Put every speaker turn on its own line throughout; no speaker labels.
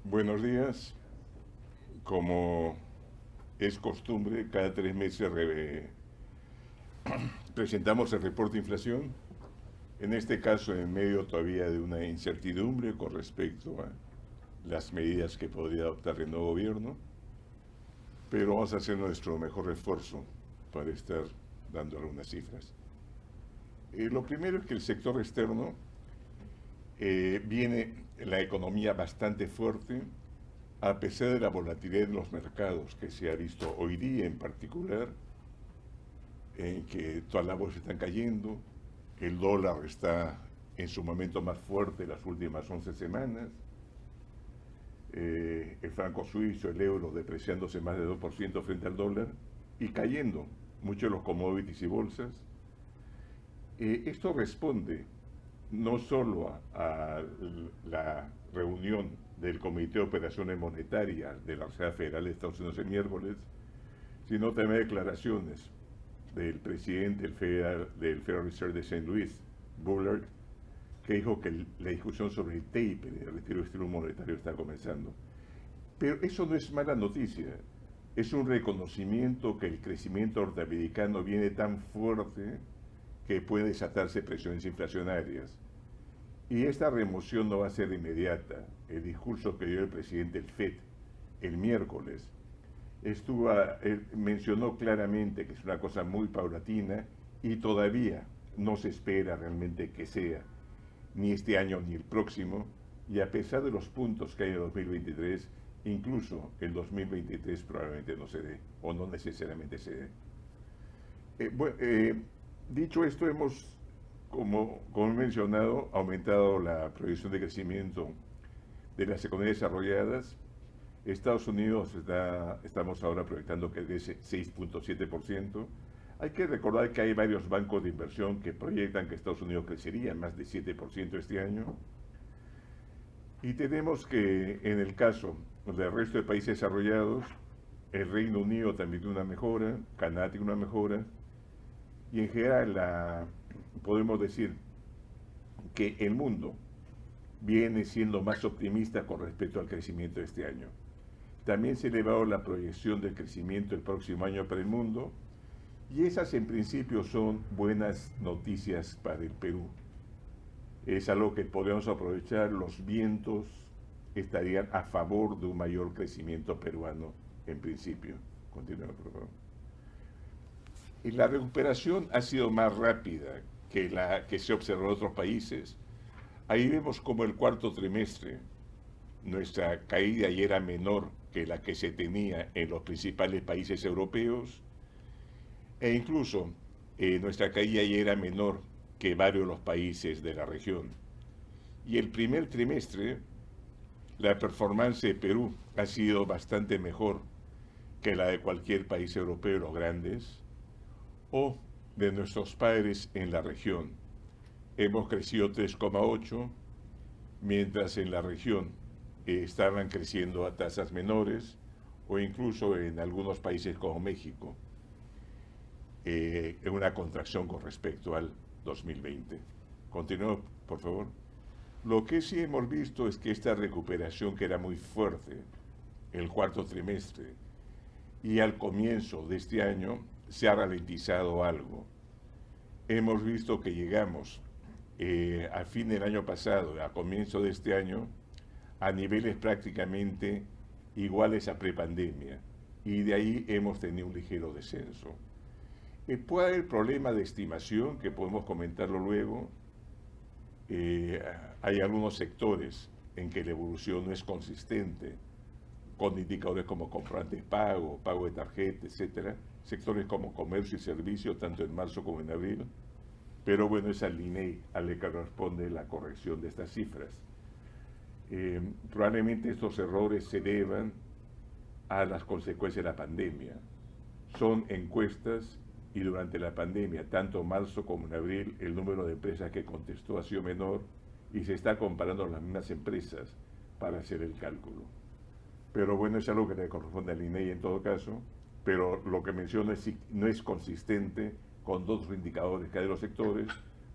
Buenos días. Como es costumbre, cada 3 meses presentamos el reporte de inflación. En este caso, en medio todavía de una incertidumbre con respecto a las medidas que podría adoptar el nuevo gobierno, pero vamos a hacer nuestro mejor esfuerzo para estar dando algunas cifras. Lo primero es que el sector externo viene la economía bastante fuerte, a pesar de la volatilidad de los mercados que se ha visto hoy día en particular, en que todas las bolsas están cayendo, el dólar está en su momento más fuerte las últimas 11 semanas, el franco suizo, el euro depreciándose más de 2% frente al dólar y cayendo mucho los commodities y bolsas. Esto responde no solo a la reunión del Comité de Operaciones Monetarias de la Reserva Federal de Estados Unidos el miércoles, sino también declaraciones del presidente del Federal Reserve de St. Louis, Bullard, que dijo que la discusión sobre el tape, el retiro del estímulo monetario, está comenzando. Pero eso no es mala noticia, es un reconocimiento que el crecimiento norteamericano viene tan fuerte que puede desatarse presiones inflacionarias. Y esta remoción no va a ser inmediata. El discurso que dio el presidente del FED el miércoles mencionó claramente que es una cosa muy paulatina y todavía no se espera realmente que sea ni este año ni el próximo, y a pesar de los puntos que hay en el 2023, incluso el 2023 probablemente no se dé, o no necesariamente se dé. Dicho esto, hemos, como he mencionado, aumentado la proyección de crecimiento de las economías desarrolladas. Estados Unidos estamos ahora proyectando que crece 6.7%. Hay que recordar que hay varios bancos de inversión que proyectan que Estados Unidos crecería más de 7% este año. Y tenemos que, en el caso del resto de países desarrollados, el Reino Unido también tiene una mejora, Canadá tiene una mejora, y en general podemos decir que el mundo viene siendo más optimista con respecto al crecimiento de este año. También se ha elevado la proyección del crecimiento el próximo año para el mundo, y esas en principio son buenas noticias para el Perú. Es algo que podemos aprovechar, los vientos estarían a favor de un mayor crecimiento peruano en principio. Continúa, por favor. Y la recuperación ha sido más rápida que la que se observó en otros países. Ahí vemos como el cuarto trimestre nuestra caída ya era menor que la que se tenía en los principales países europeos, e incluso nuestra caída ya era menor que varios de los países de la región. Y el primer trimestre, la performance de Perú ha sido bastante mejor que la de cualquier país europeo, los grandes, o de nuestros padres en la región. Hemos crecido 3,8, mientras en la región estaban creciendo a tasas menores, o incluso en algunos países como México, en una contracción con respecto al 2020. Continúo, por favor. Lo que sí hemos visto es que esta recuperación, que era muy fuerte el cuarto trimestre y al comienzo de este año, se ha ralentizado algo. Hemos visto que llegamos a fin del año pasado, a comienzo de este año, a niveles prácticamente iguales a prepandemia, y de ahí hemos tenido un ligero descenso. Puede haber problema de estimación, que podemos comentarlo luego. Hay algunos sectores en que la evolución no es consistente, con indicadores como comprobante pago de tarjeta, etcétera. Sectores como comercio y servicio, tanto en marzo como en abril. Pero bueno, es al INEI al que corresponde la corrección de estas cifras. Probablemente estos errores se deban a las consecuencias de la pandemia. Son encuestas, y durante la pandemia, tanto en marzo como en abril, el número de empresas que contestó ha sido menor, y se está comparando las mismas empresas para hacer el cálculo. Pero bueno, es algo que le corresponde al INEI en todo caso, pero lo que menciono no es consistente con dos indicadores que hay de los sectores,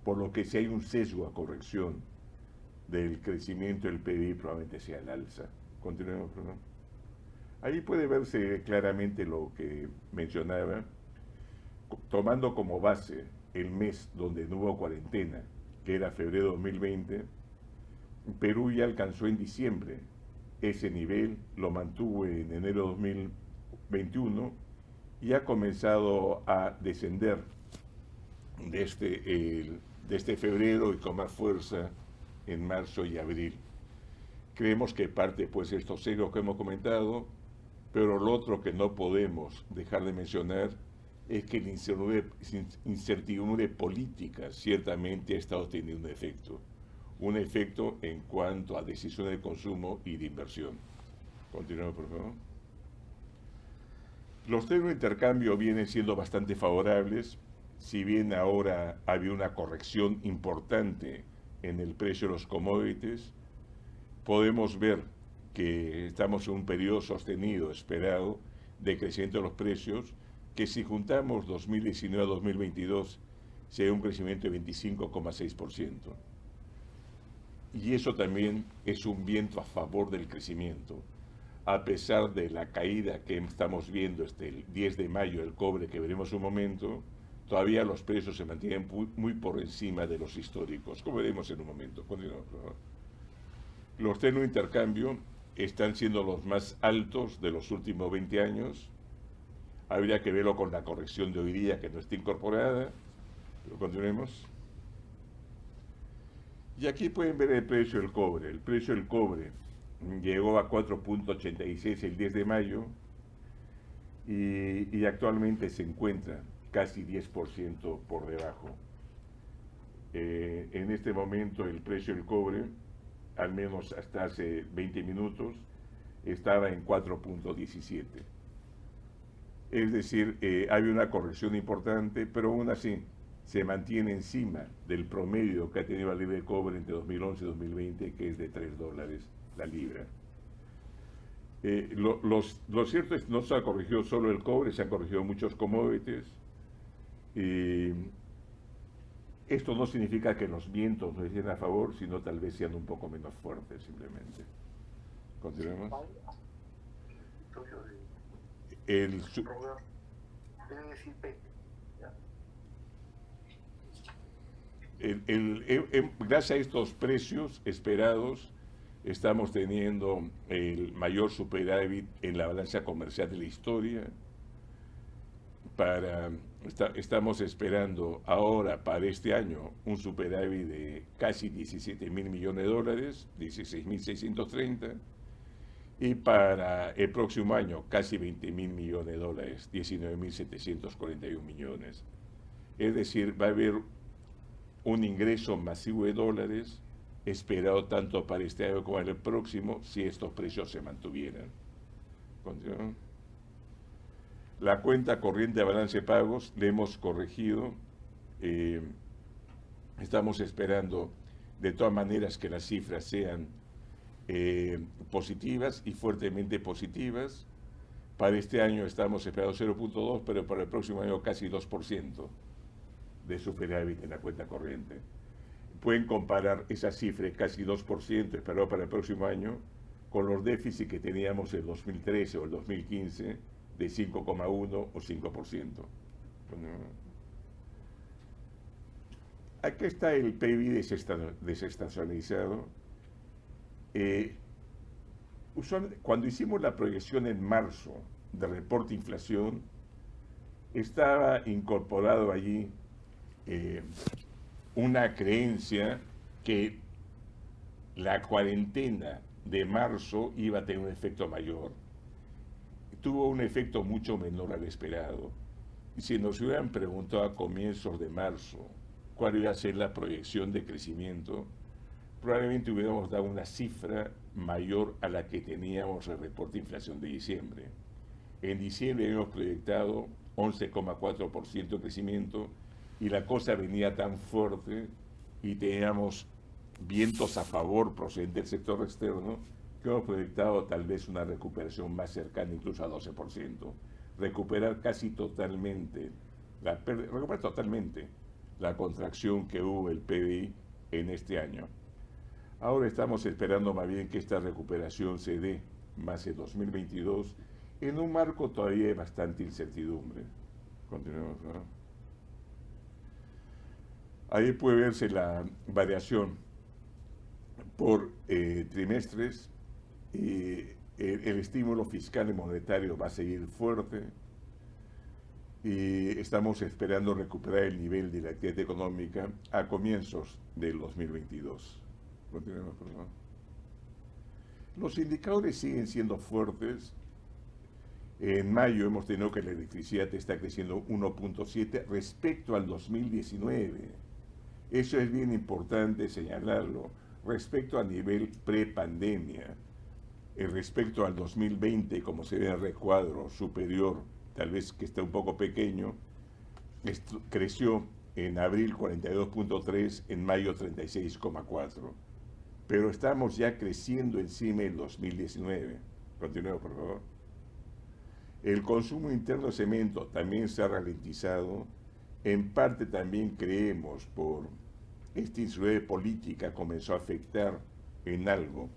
por lo que si hay un sesgo a corrección del crecimiento del PIB, probablemente sea el alza. Continuemos, perdón. Ahí puede verse claramente lo que mencionaba, tomando como base el mes donde no hubo cuarentena, que era febrero de 2020, Perú ya alcanzó en diciembre ese nivel, lo mantuvo en enero de 2021 y ha comenzado a descender desde febrero y con más fuerza en marzo y abril. Creemos que parte pues estos sesgos que hemos comentado, pero lo otro que no podemos dejar de mencionar es que la incertidumbre política ciertamente ha estado teniendo un efecto en cuanto a decisiones de consumo y de inversión. Continuamos, por favor. Los términos de intercambio vienen siendo bastante favorables, si bien ahora había una corrección importante en el precio de los commodities, podemos ver que estamos en un periodo sostenido, esperado, de crecimiento de los precios, que si juntamos 2019 a 2022, sería un crecimiento de 25,6%. Y eso también es un viento a favor del crecimiento. A pesar de la caída que estamos viendo el 10 de mayo del cobre, que veremos un momento, todavía los precios se mantienen muy por encima de los históricos, como veremos en un momento. Continuamos, por favor. Los términos de intercambio están siendo los más altos de los últimos 20 años. Habría que verlo con la corrección de hoy día, que no está incorporada. Pero continuemos. Y aquí pueden ver el precio del cobre. El precio del cobre llegó a 4.86 el 10 de mayo y actualmente se encuentra casi 10% por debajo. En este momento el precio del cobre, al menos hasta hace 20 minutos, estaba en 4.17. Es decir, hay una corrección importante, pero aún así se mantiene encima del promedio que ha tenido la libra de cobre entre 2011 y 2020, que es de $3 la libra. Lo cierto es que no se ha corregido solo el cobre, se han corregido muchos commodities. Esto no significa que los vientos no estén a favor, sino tal vez sean un poco menos fuertes, simplemente. Continuemos. Gracias a estos precios esperados, estamos teniendo el mayor superávit en la balanza comercial de la historia. Estamos esperando ahora para este año un superávit de casi 17.000 millones de dólares, 16.630, y para el próximo año casi 20.000 millones de dólares, 19.741 millones. Es decir, va a haber un ingreso masivo de dólares esperado tanto para este año como para el próximo si estos precios se mantuvieran. Continuamos. La cuenta corriente de balance de pagos le hemos corregido. Estamos esperando de todas maneras que las cifras sean positivas y fuertemente positivas. Para este año estamos esperando 0.2, pero para el próximo año casi 2% de superávit en la cuenta corriente. Pueden comparar esa cifra, casi 2% esperado para el próximo año, con los déficits que teníamos en el 2013 o el 2015, de 5,1 o 5%. Aquí está el PIB desestacionalizado. Cuando hicimos la proyección en marzo de reporte de inflación, estaba incorporado allí una creencia que la cuarentena de marzo iba a tener un efecto mayor. Tuvo un efecto mucho menor al esperado. Y si nos hubieran preguntado a comienzos de marzo cuál iba a ser la proyección de crecimiento, probablemente hubiéramos dado una cifra mayor a la que teníamos en el reporte de inflación de diciembre. En diciembre habíamos proyectado 11,4% de crecimiento y la cosa venía tan fuerte y teníamos vientos a favor procedentes del sector externo que hemos proyectado tal vez una recuperación más cercana incluso a 12%. Recuperar totalmente la contracción que hubo el PBI en este año. Ahora estamos esperando más bien que esta recuperación se dé más el 2022, en un marco todavía de bastante incertidumbre. Continuemos, ¿no? Ahí puede verse la variación por trimestres. El estímulo fiscal y monetario va a seguir fuerte y estamos esperando recuperar el nivel de la actividad económica a comienzos del 2022. Continuemos, por favor. Los indicadores siguen siendo fuertes. En mayo hemos tenido que la electricidad está creciendo 1.7 respecto al 2019. Eso es bien importante señalarlo. Respecto a nivel prepandemia, respecto al 2020, como se ve en el recuadro superior, tal vez que está un poco pequeño, creció en abril 42.3, en mayo 36.4. Pero estamos ya creciendo encima del 2019. Continuemos, por favor. El consumo interno de cemento también se ha ralentizado. En parte también creemos por esta inseguridad política comenzó a afectar en algo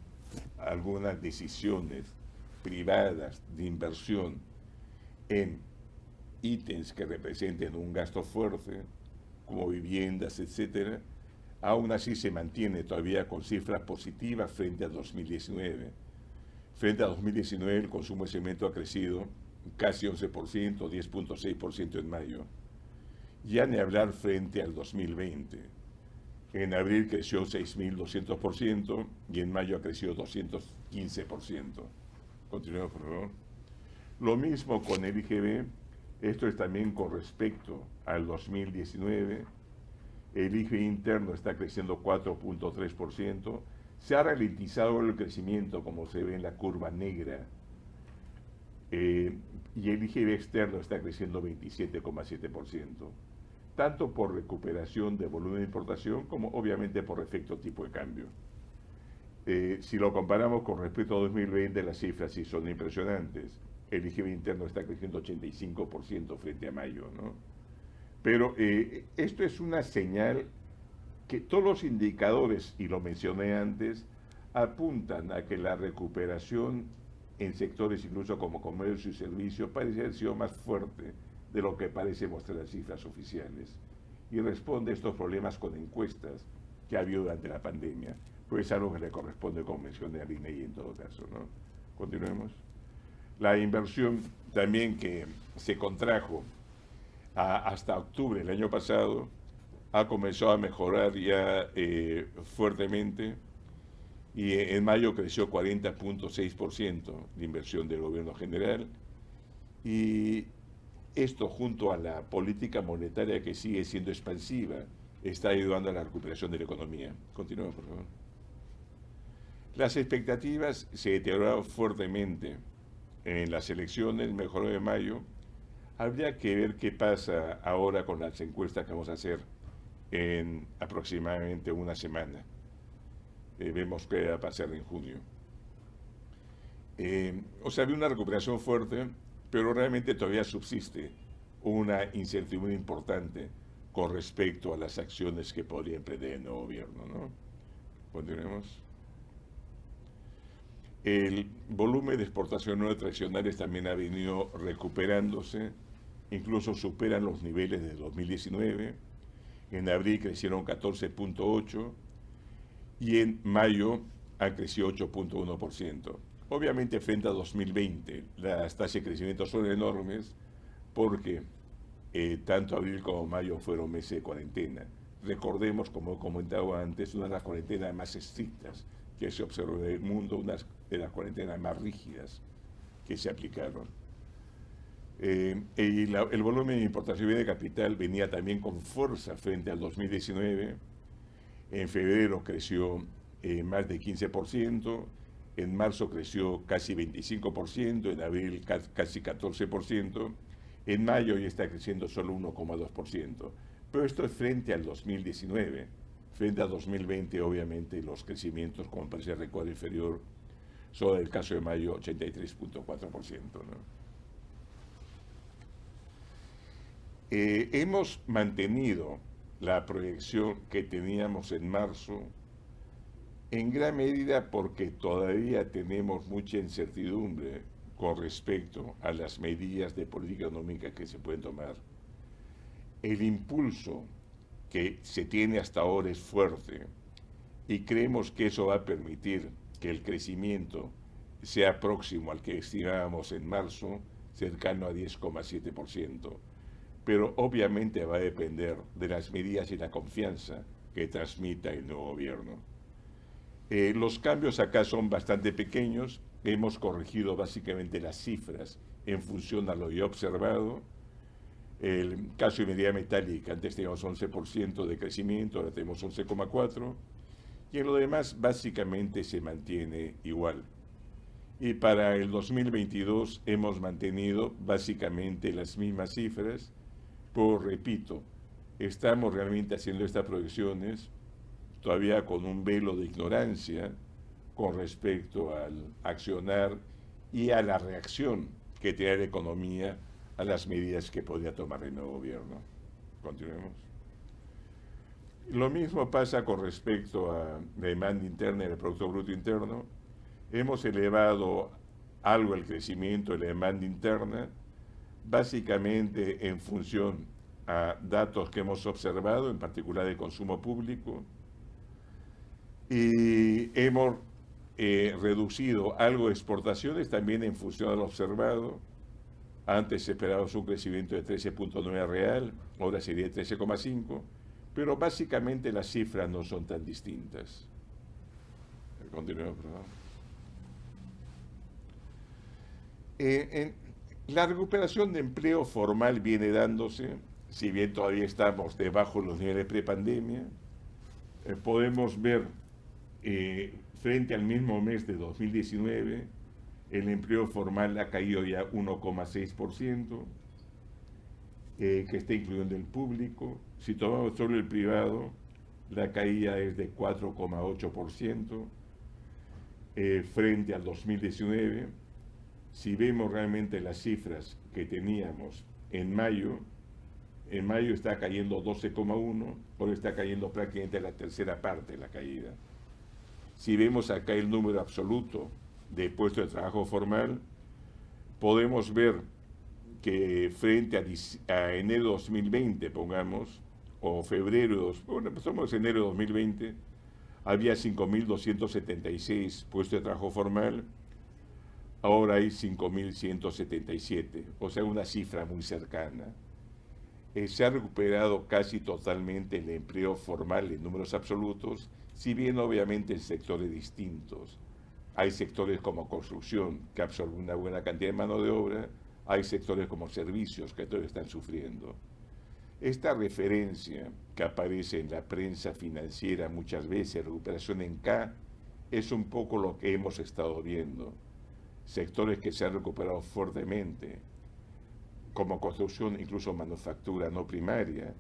algunas decisiones privadas de inversión en ítems que representen un gasto fuerte, como viviendas, etcétera. Aún así se mantiene todavía con cifras positivas frente a 2019. Frente a 2019 el consumo de cemento ha crecido casi 11%, 10.6% en mayo. Ya ni hablar frente al 2020. En abril creció 6.200% y en mayo ha crecido 215%. Continuemos, por favor. Lo mismo con el IGB. Esto es también con respecto al 2019. El IGB interno está creciendo 4.3%. Se ha ralentizado el crecimiento, como se ve en la curva negra. Y el IGB externo está creciendo 27.7%. Tanto por recuperación de volumen de importación como obviamente por efecto tipo de cambio. Si lo comparamos con respecto a 2020, las cifras sí son impresionantes. El IGB interno está creciendo 85% frente a mayo, ¿no? Pero esto es una señal que todos los indicadores, y lo mencioné antes, apuntan a que la recuperación en sectores incluso como comercio y servicio parece haber sido más fuerte de lo que parece mostrar las cifras oficiales, y responde a estos problemas con encuestas que ha habido durante la pandemia, pues es algo que le corresponde, como mencioné, al INEGI en todo caso, ¿no? Continuemos. La inversión también, que se contrajo hasta octubre del año pasado, ha comenzado a mejorar ya fuertemente, y en mayo creció 40.6% de inversión del gobierno general, y esto, junto a la política monetaria que sigue siendo expansiva, está ayudando a la recuperación de la economía. Continuemos, por favor. Las expectativas se deterioraron fuertemente en las elecciones, mejoró de mayo. Habría que ver qué pasa ahora con las encuestas que vamos a hacer en aproximadamente una semana. Vemos qué va a pasar en junio. O sea, había una recuperación fuerte, pero realmente todavía subsiste una incertidumbre importante con respecto a las acciones que podría emprender el nuevo gobierno, ¿no? Continuemos. El volumen de exportación no tradicionales también ha venido recuperándose, incluso superan los niveles de 2019. En abril crecieron 14.8% y en mayo ha crecido 8.1%. Obviamente, frente a 2020, las tasas de crecimiento son enormes porque tanto abril como mayo fueron meses de cuarentena. Recordemos, como he comentado antes, una de las cuarentenas más estrictas que se observó en el mundo, una de las cuarentenas más rígidas que se aplicaron. El volumen de importación de capital venía también con fuerza frente al 2019. En febrero creció más de 15%, en marzo creció casi 25%, en abril casi 14%, en mayo ya está creciendo solo 1,2%. Pero esto es frente al 2019. Frente a 2020, obviamente, los crecimientos, como parece el recuadro inferior, son el caso de mayo 83.4%, ¿no? Hemos mantenido la proyección que teníamos en marzo En gran medida porque todavía tenemos mucha incertidumbre con respecto a las medidas de política económica que se pueden tomar. El impulso que se tiene hasta ahora es fuerte y creemos que eso va a permitir que el crecimiento sea próximo al que estimábamos en marzo, cercano a 10,7%. Pero obviamente va a depender de las medidas y la confianza que transmita el nuevo gobierno. Los cambios acá son bastante pequeños. Hemos corregido básicamente las cifras en función a lo ya observado. El caso de minería metálica, antes teníamos 11% de crecimiento, ahora tenemos 11,4%. Y en lo demás básicamente se mantiene igual. Y para el 2022 hemos mantenido básicamente las mismas cifras, pero repito, estamos realmente haciendo estas proyecciones todavía con un velo de ignorancia con respecto al accionar y a la reacción que tiene la economía a las medidas que podría tomar el nuevo gobierno. Continuemos. Lo mismo pasa con respecto a la demanda interna y el Producto Bruto Interno. Hemos elevado algo el crecimiento de la demanda interna, básicamente en función a datos que hemos observado, en particular de consumo público, y hemos reducido algo de exportaciones también en función a lo observado. Antes esperábamos un crecimiento de 13,9 real, ahora sería 13,5, pero básicamente las cifras no son tan distintas. Continuemos, por favor. La recuperación de empleo formal viene dándose, si bien todavía estamos debajo de los niveles prepandemia. Podemos ver frente al mismo mes de 2019, el empleo formal ha caído ya 1,6%, que está incluyendo el público. Si tomamos solo el privado, la caída es de 4,8% frente al 2019. Si vemos realmente las cifras que teníamos en mayo está cayendo 12,1%, ahora está cayendo prácticamente la tercera parte de la caída. Si vemos acá el número absoluto de puestos de trabajo formal, podemos ver que frente a enero de 2020, pongamos, o febrero, bueno, empezamos enero de 2020, había 5.276 puestos de trabajo formal, ahora hay 5.177, o sea, una cifra muy cercana. Se ha recuperado casi totalmente el empleo formal en números absolutos, si bien obviamente en sectores distintos. Hay sectores como construcción, que absorben una buena cantidad de mano de obra, hay sectores como servicios, que todos están sufriendo. Esta referencia que aparece en la prensa financiera muchas veces, recuperación en K, es un poco lo que hemos estado viendo. Sectores que se han recuperado fuertemente, como construcción, incluso manufactura no primaria,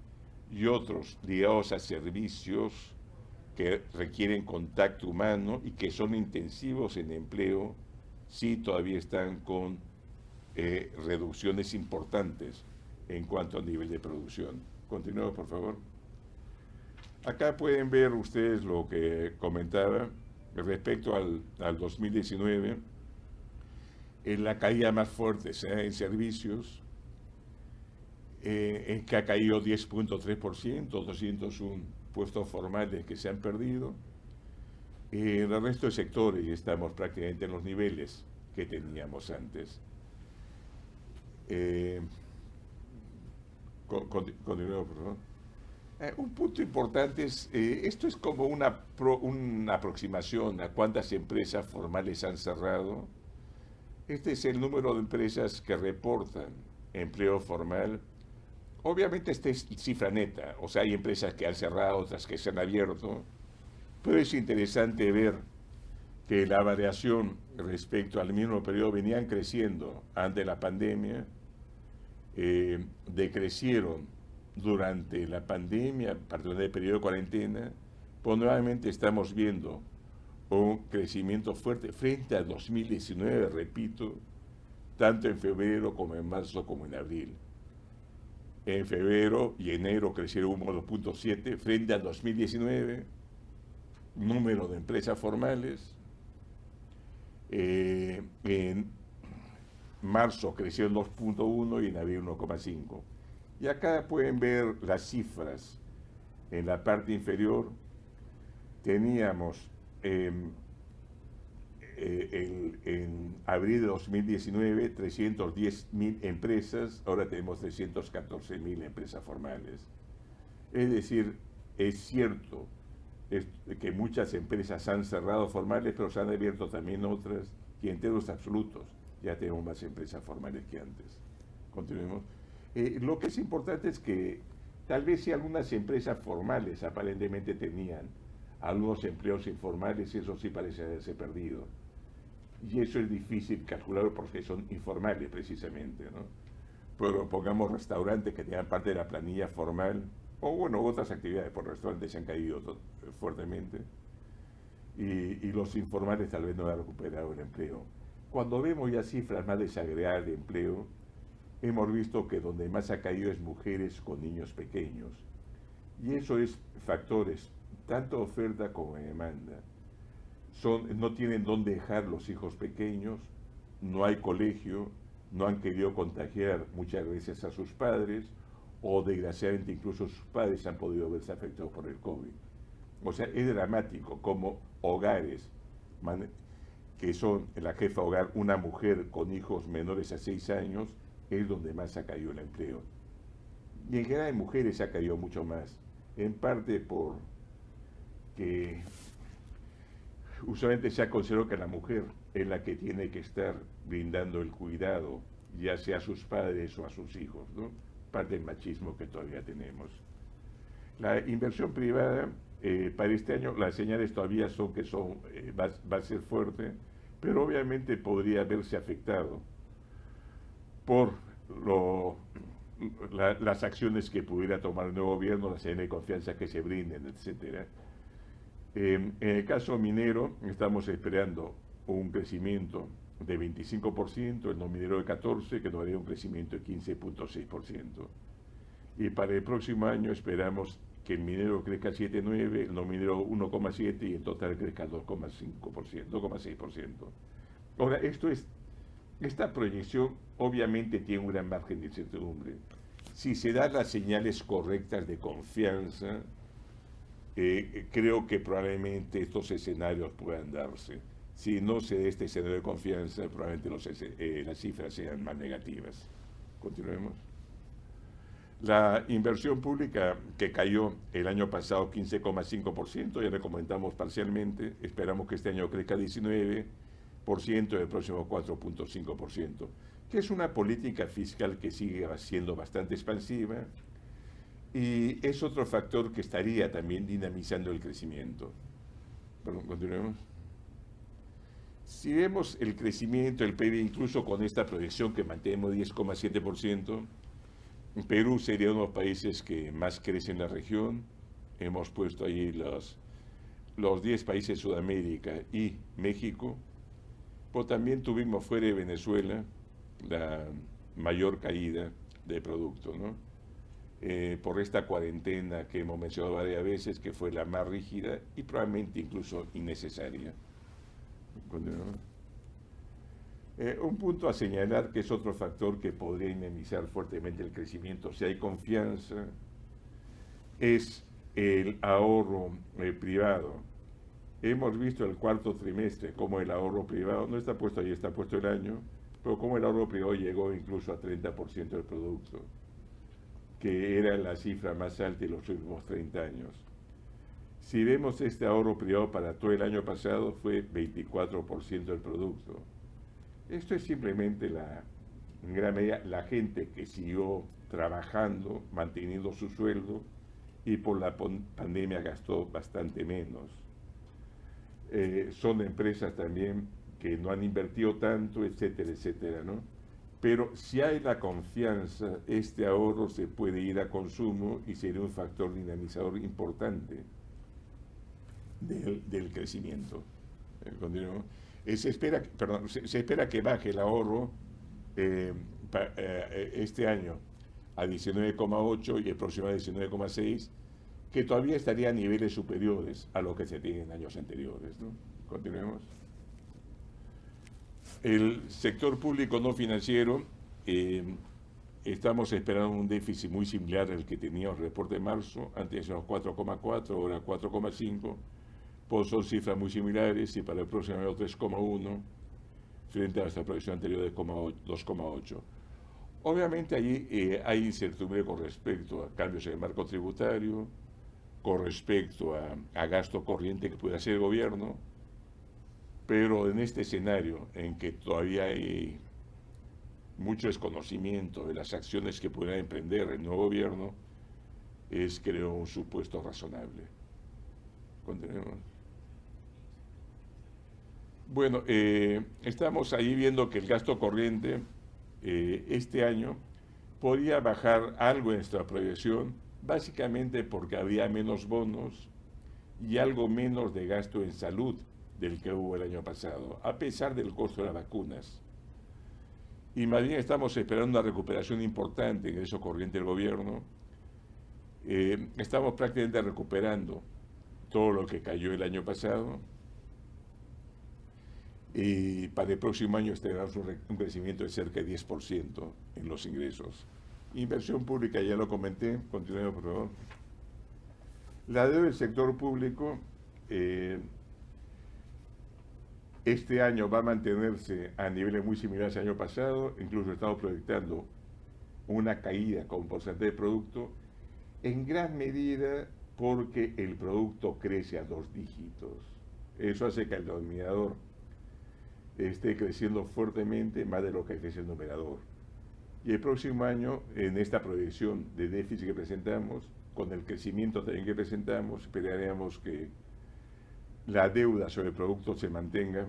y otros ligados a servicios que requieren contacto humano y que son intensivos en empleo, sí todavía están con reducciones importantes en cuanto al nivel de producción. Continuemos, por favor. Acá pueden ver ustedes lo que comentaba respecto al 2019, en la caída más fuerte se da en servicios, en que ha caído 10,3%, 201 puestos formales que se han perdido. En el resto de sectores estamos prácticamente en los niveles que teníamos antes. Continuemos, por favor. Un punto importante es, esto es como una aproximación a cuántas empresas formales han cerrado. Este es el número de empresas que reportan empleo formal. Obviamente esta es cifra neta, o sea, hay empresas que han cerrado, otras que se han abierto, pero es interesante ver que la variación respecto al mismo periodo venían creciendo antes de la pandemia, decrecieron durante la pandemia, a partir del periodo de cuarentena, pues nuevamente estamos viendo un crecimiento fuerte frente a 2019, repito, tanto en febrero como en marzo como en abril. En febrero y enero crecieron 1,2.7 frente al 2019, número de empresas formales. En marzo creció en 2.1 y en abril 1.5. Y acá pueden ver las cifras. En la parte inferior teníamos en abril de 2019 310.000 empresas, ahora tenemos 314.000 empresas formales. Es decir, es cierto que muchas empresas han cerrado formales, pero se han abierto también otras, y en términos absolutos ya tenemos más empresas formales que antes. Continuemos. Lo que es importante es que tal vez si algunas empresas formales aparentemente tenían algunos empleos informales, eso sí parece haberse perdido. Y eso es difícil calcularlo porque son informales precisamente, ¿no? Pero pongamos restaurantes que tengan parte de la planilla formal, o bueno, otras actividades por restaurantes se han caído fuertemente, y los informales tal vez no han recuperado el empleo. Cuando vemos ya cifras más desagregadas de empleo, hemos visto que donde más ha caído es mujeres con niños pequeños. Y eso es factores, tanto oferta como demanda. No tienen dónde dejar los hijos pequeños, no hay colegio, no han querido contagiar muchas veces a sus padres, o desgraciadamente incluso sus padres han podido verse afectados por el COVID. O sea, es dramático como hogares que son la jefa de hogar, una mujer con hijos menores a 6 años, es donde más ha caído el empleo. Y en general en mujeres ha caído mucho más, en parte porque usualmente se ha considerado que la mujer es la que tiene que estar brindando el cuidado, ya sea a sus padres o a sus hijos, ¿no? Parte del machismo que todavía tenemos. La inversión privada, para este año las señales todavía son que va a ser fuerte, pero obviamente podría verse afectado por las acciones que pudiera tomar el nuevo gobierno, la señal de confianza que se brinden, etc. En el caso minero, estamos esperando un crecimiento de 25%, el no minero de 14%, que nos daría un crecimiento de 15.6%. Y para el próximo año esperamos que el minero crezca 7.9%, el no minero 1.7% y en total crezca 2.6%. Ahora, esta proyección obviamente tiene un gran margen de incertidumbre. Si se dan las señales correctas de confianza, creo que probablemente estos escenarios puedan darse. Si no se da este escenario de confianza, probablemente las cifras sean más negativas. Continuemos. La inversión pública que cayó el año pasado 15.5%, ya le comentamos parcialmente, esperamos que este año crezca 19%, y el próximo 4.5%, que es una política fiscal que sigue siendo bastante expansiva y es otro factor que estaría también dinamizando el crecimiento. Perdón, continuemos. Si vemos el crecimiento del PIB, incluso con esta proyección que mantenemos 10.7%, Perú sería uno de los países que más crece en la región. Hemos puesto ahí los 10 países de Sudamérica y México, pero también tuvimos fuera de Venezuela la mayor caída de producto, ¿no? Por esta cuarentena que hemos mencionado varias veces, que fue la más rígida y probablemente incluso innecesaria. Un punto a señalar, que es otro factor que podría dinamizar fuertemente el crecimiento, si hay confianza, es el ahorro privado. Hemos visto el cuarto trimestre como el ahorro privado, no está puesto ahí, está puesto el año, pero como el ahorro privado llegó incluso a 30% del producto, que era la cifra más alta de los últimos 30 años. Si vemos este ahorro privado para todo el año pasado, fue 24% del producto. Esto es simplemente en gran medida la gente que siguió trabajando, manteniendo su sueldo, y por la pandemia gastó bastante menos. Son empresas también que no han invertido tanto, etcétera, etcétera, ¿no? Pero si hay la confianza, este ahorro se puede ir a consumo y sería un factor dinamizador importante del crecimiento. Continuemos. Se espera que baje el ahorro este año a 19,8 y el próximo a 19,6, que todavía estaría a niveles superiores a lo que se tiene en años anteriores, ¿no? Continuemos. El sector público no financiero, estamos esperando un déficit muy similar al que tenía el reporte de marzo, antes eran 4,4, ahora 4,5, pues son cifras muy similares y para el próximo año 3,1 frente a nuestra proyección anterior de 2,8. Obviamente allí hay incertidumbre con respecto a cambios en el marco tributario, con respecto a gasto corriente que puede hacer el gobierno, pero en este escenario en que todavía hay mucho desconocimiento de las acciones que pueda emprender el nuevo gobierno, es, creo, un supuesto razonable. Continuemos. Bueno, estamos ahí viendo que el gasto corriente este año podría bajar algo en nuestra proyección, básicamente porque había menos bonos y algo menos de gasto en salud del que hubo el año pasado, a pesar del costo de las vacunas. Y más bien estamos esperando una recuperación importante en eso corriente del gobierno. Estamos prácticamente recuperando todo lo que cayó el año pasado. Y para el próximo año esperamos un crecimiento de cerca de 10% en los ingresos. Inversión pública, ya lo comenté, continuemos por favor. La deuda del sector público este año va a mantenerse a niveles muy similares al año pasado, incluso estamos proyectando una caída con porcentaje de producto, en gran medida porque el producto crece a 2 dígitos. Eso hace que el denominador esté creciendo fuertemente más de lo que crece el numerador. Y el próximo año, en esta proyección de déficit que presentamos, con el crecimiento también que presentamos, esperaríamos que la deuda sobre el producto se mantenga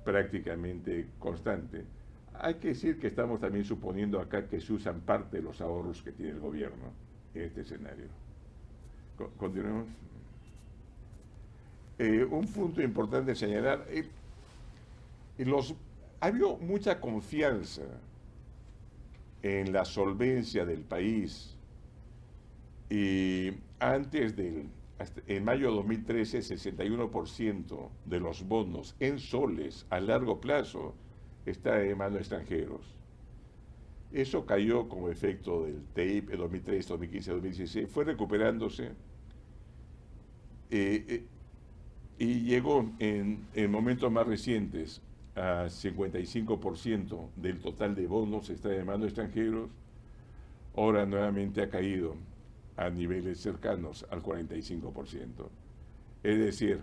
prácticamente constante. Hay que decir que estamos también suponiendo acá que se usan parte de los ahorros que tiene el gobierno en este escenario. Continuemos. Un punto importante señalar, ha habido mucha confianza en la solvencia del país y en mayo de 2013, 61% de los bonos en soles a largo plazo está en manos de extranjeros. Eso cayó como efecto del TEIP en 2013, 2015, 2016, fue recuperándose y llegó en momentos más recientes a 55% del total de bonos está en manos de extranjeros. Ahora nuevamente ha caído a niveles cercanos al 45%. Es decir,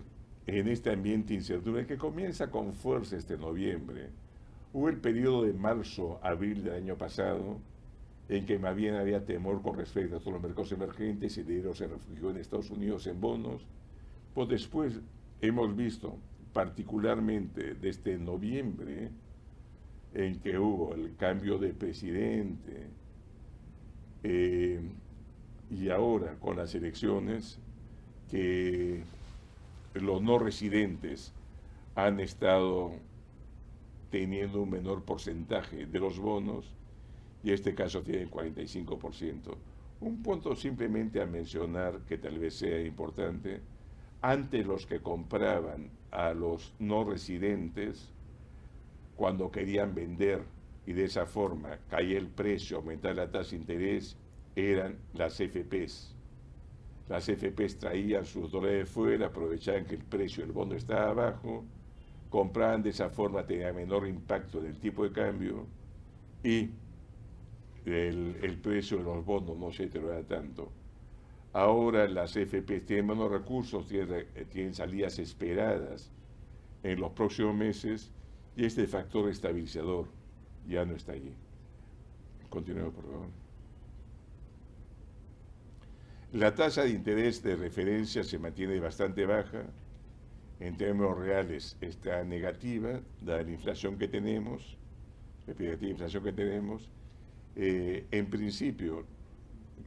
en este ambiente de incertidumbre que comienza con fuerza este noviembre, hubo el periodo de marzo-abril del año pasado, en que más bien había temor con respecto a todos los mercados emergentes y el dinero se refugió en Estados Unidos en bonos. Pues después hemos visto, particularmente desde noviembre, en que hubo el cambio de presidente, y ahora con las elecciones, que los no residentes han estado teniendo un menor porcentaje de los bonos, y este caso tiene el 45%. Un punto simplemente a mencionar que tal vez sea importante: antes los que compraban a los no residentes, cuando querían vender y de esa forma caía el precio, aumentaba la tasa de interés, eran las FPs. Las FPs traían sus dólares de fuera, aprovechaban que el precio del bono estaba bajo, compraban de esa forma, tenía menor impacto del tipo de cambio y el precio de los bonos no se deterioraba tanto. Ahora las FPs tienen menos recursos, tienen salidas esperadas en los próximos meses y este factor estabilizador ya no está allí. Continuemos, por favor. La tasa de interés de referencia se mantiene bastante baja, en términos reales está negativa, dada la inflación que tenemos, la expectativa de inflación que tenemos. En principio,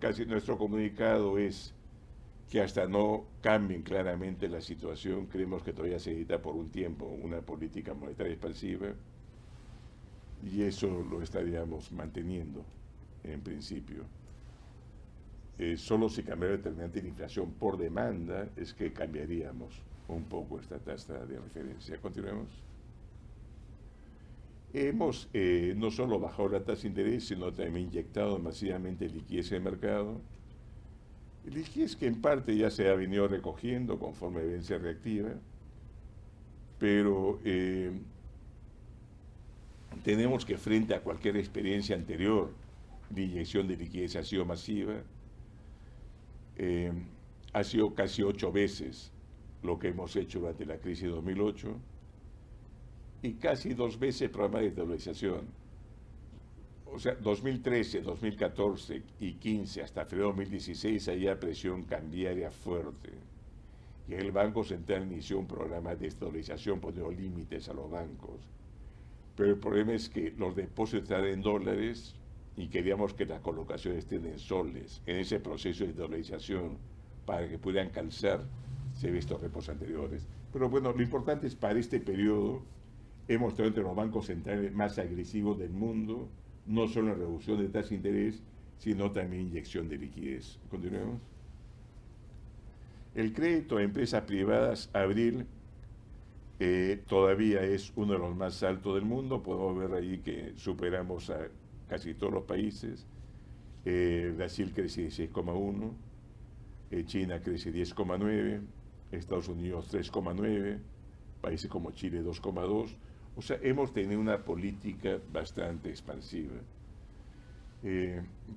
casi nuestro comunicado es que hasta no cambien claramente la situación, creemos que todavía se necesita por un tiempo una política monetaria expansiva y eso lo estaríamos manteniendo en principio. solo si cambiara el determinante de inflación por demanda es que cambiaríamos un poco esta tasa de referencia. Continuemos. Hemos no solo bajado la tasa de interés, sino también inyectado masivamente liquidez en el mercado. Liquidez que en parte ya se ha venido recogiendo conforme la evidencia reactiva, pero tenemos que frente a cualquier experiencia anterior de inyección de liquidez ha sido masiva, ha sido casi 8 veces lo que hemos hecho durante la crisis de 2008 y casi 2 veces el programa de dolarización. O sea, 2013, 2014 y 15 hasta febrero de 2016 había presión cambiaria fuerte. Y el Banco Central inició un programa de dolarización poniendo límites a los bancos. Pero el problema es que los depósitos están en dólares y queríamos que las colocaciones estén en soles. En ese proceso de dolarización, para que pudieran calzar, se han visto repos anteriores. Pero bueno, lo importante es para este periodo, hemos estado entre los bancos centrales más agresivos del mundo, no solo en reducción de tasa de interés, sino también inyección de liquidez. Continuemos. El crédito a empresas privadas, abril, todavía es uno de los más altos del mundo. Podemos ver ahí que superamos a casi todos los países. Brasil crece 16,1, China crece 10,9, Estados Unidos 3,9, países como Chile 2,2. O sea, hemos tenido una política bastante expansiva.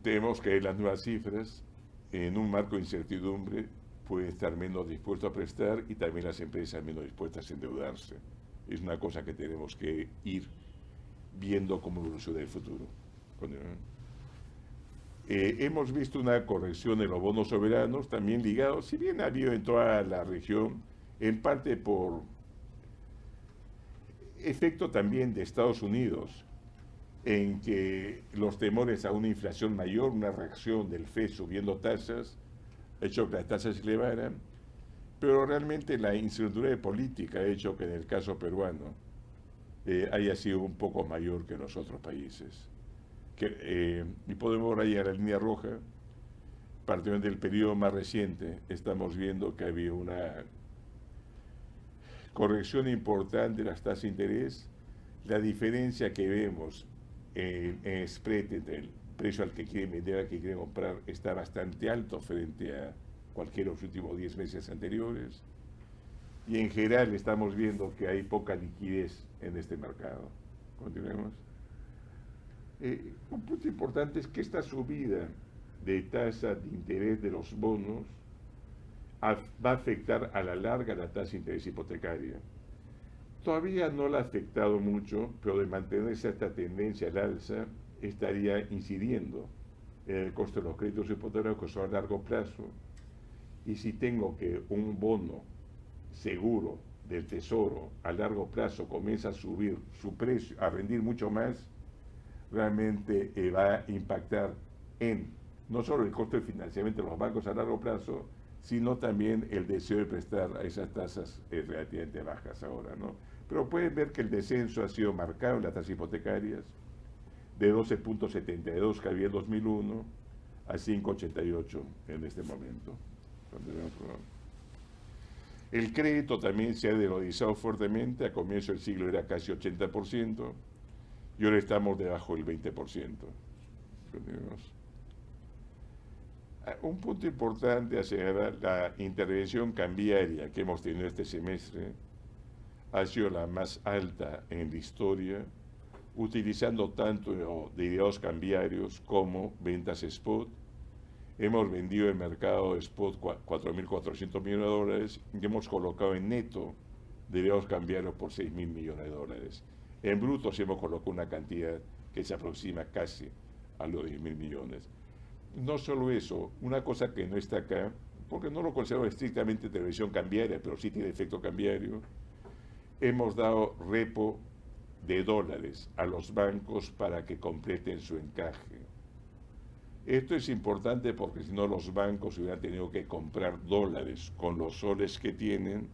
Tenemos que las nuevas cifras, en un marco de incertidumbre, pueden estar menos dispuestos a prestar y también las empresas menos dispuestas a endeudarse. Es una cosa que tenemos que ir viendo cómo evoluciona el futuro. Hemos visto una corrección en los bonos soberanos, también ligados, si bien ha habido en toda la región, en parte por efecto también de Estados Unidos, en que los temores a una inflación mayor, una reacción del FED subiendo tasas, ha hecho que las tasas se elevaran, pero realmente la incertidumbre política ha hecho que en el caso peruano haya sido un poco mayor que en los otros países. Y podemos ver ahí a la línea roja, particularmente del periodo más reciente, estamos viendo que había una corrección importante de las tasas de interés. La diferencia que vemos en spread entre el precio al que quieren vender, al que quieren comprar, está bastante alto frente a cualquiera de los últimos 10 meses anteriores. Y en general estamos viendo que hay poca liquidez en este mercado. Continuemos. Un punto importante es que esta subida de tasa de interés de los bonos va a afectar a la larga la tasa de interés hipotecaria. Todavía no la ha afectado mucho, pero de mantenerse esta tendencia al alza, estaría incidiendo en el costo de los créditos hipotecarios a largo plazo. Y si tengo que un bono seguro del Tesoro a largo plazo comienza a subir su precio, a rendir mucho más, realmente va a impactar en no solo el costo de financiamiento de los bancos a largo plazo, sino también el deseo de prestar a esas tasas relativamente bajas ahora, ¿no? Pero pueden ver que el descenso ha sido marcado en las tasas hipotecarias, de 12,72 que había en 2001 a 5,88 en este momento. El crédito también se ha dolarizado fuertemente, a comienzo del siglo era casi 80%, y ahora estamos debajo del 20%. Un punto importante a señalar, la intervención cambiaria que hemos tenido este semestre ha sido la más alta en la historia, utilizando tanto derivados cambiarios como ventas spot. Hemos vendido el mercado spot 4.400 millones de dólares y hemos colocado en neto derivados cambiarios por 6.000 millones de dólares. En bruto sí hemos colocado una cantidad que se aproxima casi a los 10.000 millones. No solo eso, una cosa que no está acá, porque no lo considero estrictamente intervención cambiaria, pero sí tiene efecto cambiario, hemos dado repo de dólares a los bancos para que completen su encaje. Esto es importante porque si no los bancos hubieran tenido que comprar dólares con los soles que tienen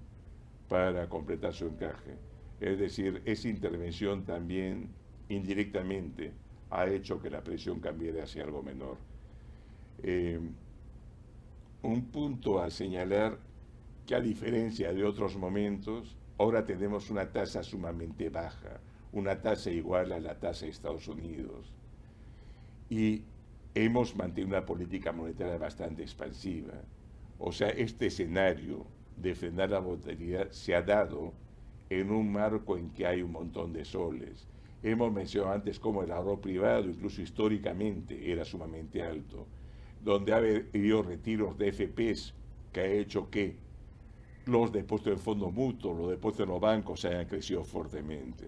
para completar su encaje. Es decir, esa intervención también indirectamente ha hecho que la presión cambiaria sea algo menor. un punto a señalar que a diferencia de otros momentos, ahora tenemos una tasa sumamente baja, una tasa igual a la tasa de Estados Unidos. Y hemos mantenido una política monetaria bastante expansiva. O sea, este escenario de frenar la volatilidad se ha dado en un marco en que hay un montón de soles. Hemos mencionado antes cómo el ahorro privado, incluso históricamente, era sumamente alto, donde ha habido retiros de FPs que ha hecho que los depósitos en fondos mutuos, los depósitos en los bancos hayan crecido fuertemente.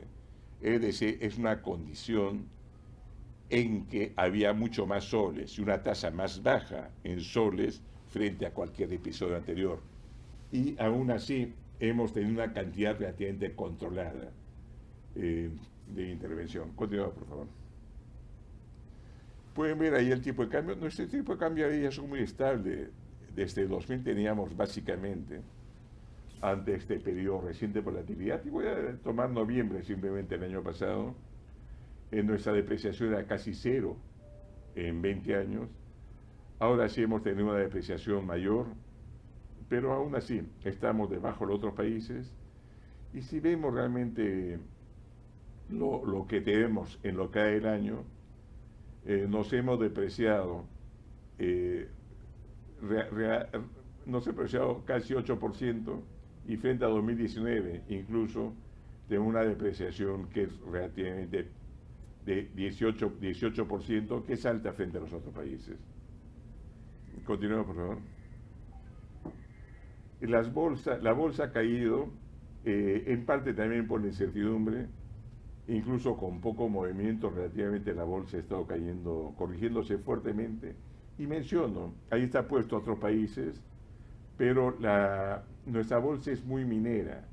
Es decir, es una condición en que había mucho más soles y una tasa más baja en soles frente a cualquier episodio anterior. Y aún así hemos tenido una cantidad relativamente controlada de intervención. Continúa, por favor. Pueden ver ahí el tipo de cambio. Nuestro tipo de cambio ahí es muy estable. Desde el 2000 teníamos básicamente, ante este periodo reciente de volatilidad, y voy a tomar noviembre simplemente el año pasado, nuestra depreciación era casi cero en 20 años. Ahora sí hemos tenido una depreciación mayor, pero aún así estamos debajo de los otros países. Y si vemos realmente lo que tenemos en lo que hay el año, nos hemos depreciado, nos hemos depreciado casi 8%, y frente a 2019 incluso tenemos una depreciación que es relativamente de 18%, que es alta frente a los otros países. Continuemos, por favor. La bolsa ha caído, en parte también por la incertidumbre, incluso con poco movimiento relativamente la bolsa ha estado cayendo, corrigiéndose fuertemente. Y menciono, ahí está puesto otros países, pero nuestra bolsa es muy minera.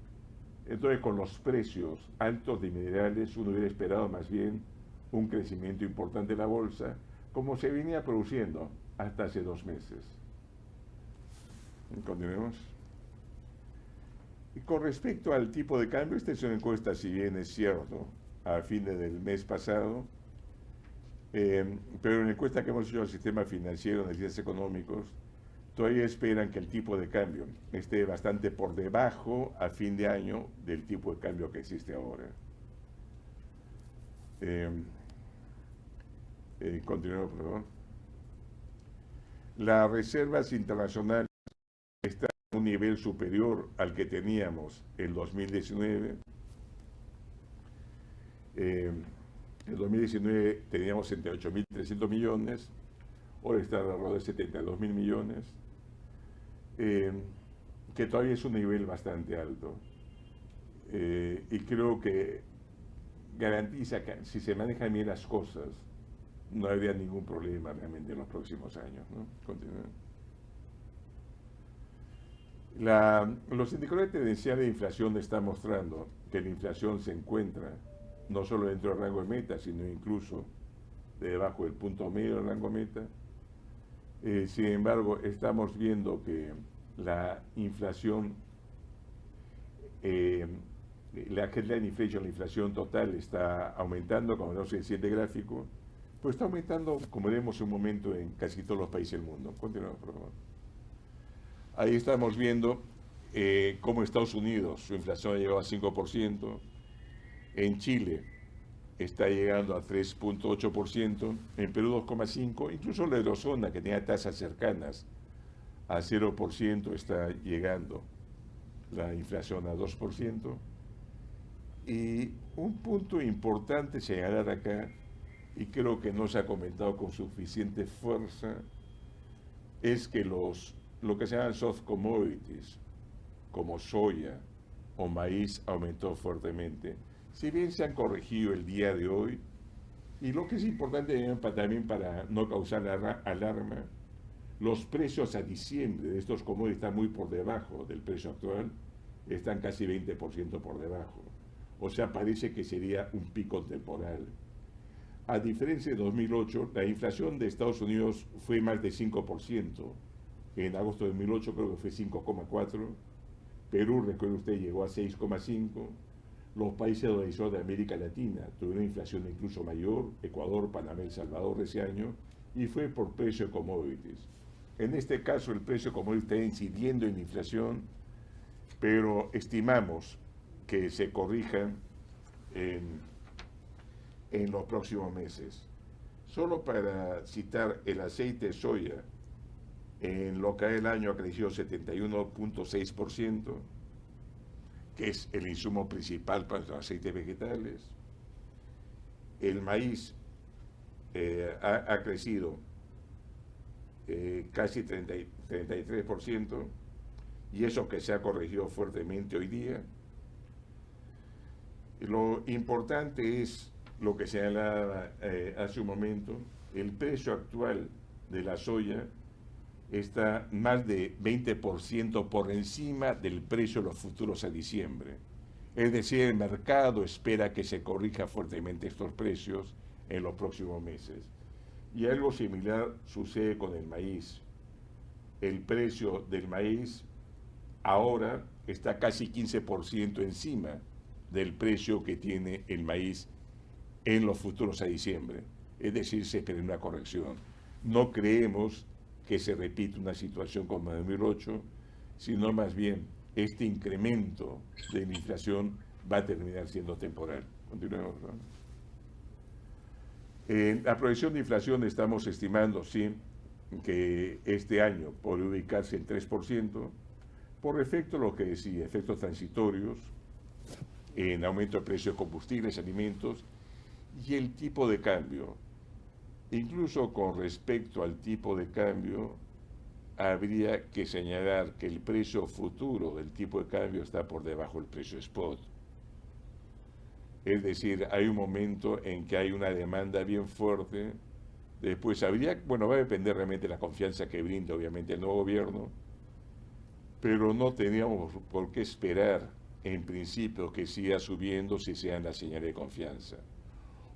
Entonces, con los precios altos de minerales, uno hubiera esperado más bien un crecimiento importante de la bolsa, como se venía produciendo hasta hace 2 meses. Continuemos. Y con respecto al tipo de cambio, esta es una encuesta, si bien es cierto, a fines del mes pasado, pero en la encuesta que hemos hecho al sistema financiero, analistas económicos, todavía esperan que el tipo de cambio esté bastante por debajo a fin de año del tipo de cambio que existe ahora. Continuemos, por favor. Las reservas internacionales están a un nivel superior al que teníamos en 2019. En 2019 teníamos 78.300 millones, ahora está alrededor de 72.000 millones, que todavía es un nivel bastante alto. Y creo que garantiza que si se manejan bien las cosas, no habría ningún problema realmente en los próximos años, ¿no? Los indicadores tendenciales de inflación están mostrando que la inflación se encuentra no solo dentro del rango de meta, sino incluso debajo del punto medio del rango meta. Sin embargo, estamos viendo que la inflación, la headline inflation, la inflación total, está aumentando, como vemos en el siguiente gráfico, pues está aumentando, como vemos en un momento, en casi todos los países del mundo. Continuamos, por favor. Ahí estamos viendo cómo Estados Unidos, su inflación ha llegado a 5%, en Chile está llegando a 3.8%, en Perú 2.5%, incluso la eurozona, que tenía tasas cercanas a 0%, está llegando la inflación a 2%. Y un punto importante señalar acá, y creo que no se ha comentado con suficiente fuerza, es que lo que se llaman soft commodities, como soya o maíz, aumentó fuertemente. Si bien se han corregido el día de hoy, y lo que es importante también para no causar alarma, los precios a diciembre de estos commodities están muy por debajo del precio actual, están casi 20% por debajo. O sea, parece que sería un pico temporal. A diferencia de 2008, la inflación de Estados Unidos fue más de 5%. En agosto de 2008 creo que fue 5,4%. Perú, recuerde usted, llegó a 6,5%. Los países de América Latina tuvieron una inflación incluso mayor, Ecuador, Panamá, El Salvador ese año, y fue por precio de commodities. En este caso el precio como está incidiendo en la inflación, pero estimamos que se corrija en, en los próximos meses. Solo para citar, el aceite de soya en lo que es el año ha crecido 71.6%, que es el insumo principal para los aceites vegetales. El maíz ha crecido casi 33%, y eso que se ha corregido fuertemente hoy día. Lo importante es lo que señalaba hace un momento: el precio actual de la soya está más de 20% por encima del precio de los futuros a diciembre. Es decir, el mercado espera que se corrija fuertemente estos precios en los próximos meses. Y algo similar sucede con el maíz. El precio del maíz ahora está casi 15% encima del precio que tiene el maíz en los futuros a diciembre. Es decir, se espera una corrección. No creemos que se repita una situación como en 2008, sino más bien este incremento de la inflación va a terminar siendo temporal. Continuemos, ¿no? En la proyección de inflación estamos estimando, sí, que este año puede ubicarse en 3%, por efecto, lo que decía, efectos transitorios, en aumento de precios de combustibles, alimentos, y el tipo de cambio. Incluso con respecto al tipo de cambio, habría que señalar que el precio futuro del tipo de cambio está por debajo del precio spot. Es decir, hay un momento en que hay una demanda bien fuerte. Después habría, bueno, va a depender realmente de la confianza que brinda obviamente el nuevo gobierno, pero no teníamos por qué esperar en principio que siga subiendo si se dan las señales de confianza.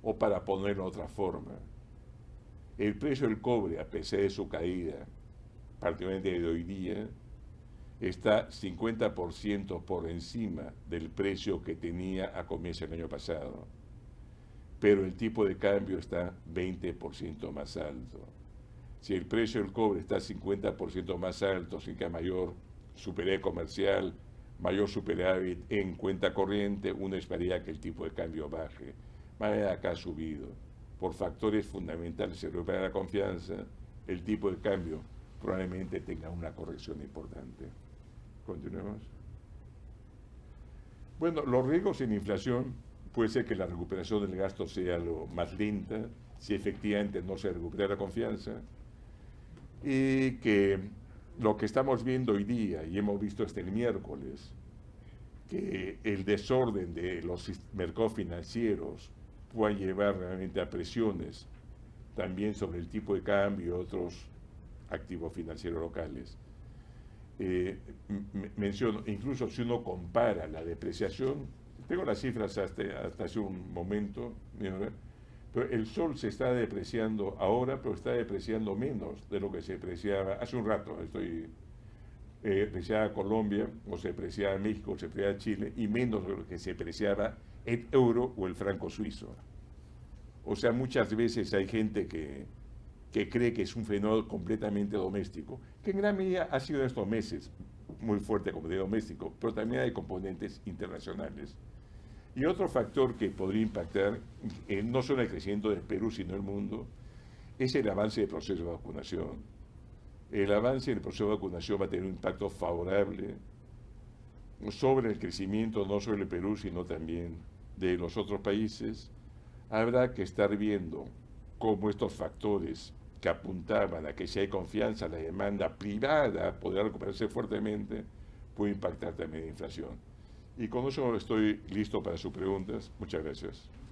O para ponerlo de otra forma, el precio del cobre, a pesar de su caída, particularmente de hoy día, está 50% por encima del precio que tenía a comienzo del año pasado. Pero el tipo de cambio está 20% más alto. Si el precio del cobre está 50% más alto, significa mayor superávit comercial, mayor superávit en cuenta corriente, uno esperaría que el tipo de cambio baje. Más allá de acá ha subido. Por factores fundamentales se recupera la confianza, el tipo de cambio probablemente tenga una corrección importante. Continuemos. Bueno, los riesgos en inflación puede ser que la recuperación del gasto sea lo más lenta, si efectivamente no se recupera la confianza, y que lo que estamos viendo hoy día, y hemos visto hasta el miércoles, que el desorden de los mercados financieros pueda llevar realmente a presiones también sobre el tipo de cambio y otros activos financieros locales. Menciono, incluso si uno compara la depreciación, tengo las cifras hasta hace un momento, pero el sol se está depreciando ahora, pero está depreciando menos de lo que se depreciaba hace un rato. Depreciaba Colombia, o se depreciaba México, o se depreciaba Chile, y menos de lo que se depreciaba el euro o el franco suizo. O sea, muchas veces hay gente que cree que es un fenómeno completamente doméstico, que en gran medida ha sido en estos meses muy fuerte como de doméstico, pero también hay componentes internacionales. Y otro factor que podría impactar, no solo el crecimiento del Perú, sino el mundo, es el avance del proceso de vacunación. El avance del proceso de vacunación va a tener un impacto favorable sobre el crecimiento, no solo del Perú, sino también de los otros países. Habrá que estar viendo cómo estos factores que apuntaban a que si hay confianza, la demanda privada podrá recuperarse fuertemente, puede impactar también la inflación. Y con eso estoy listo para sus preguntas. Muchas gracias.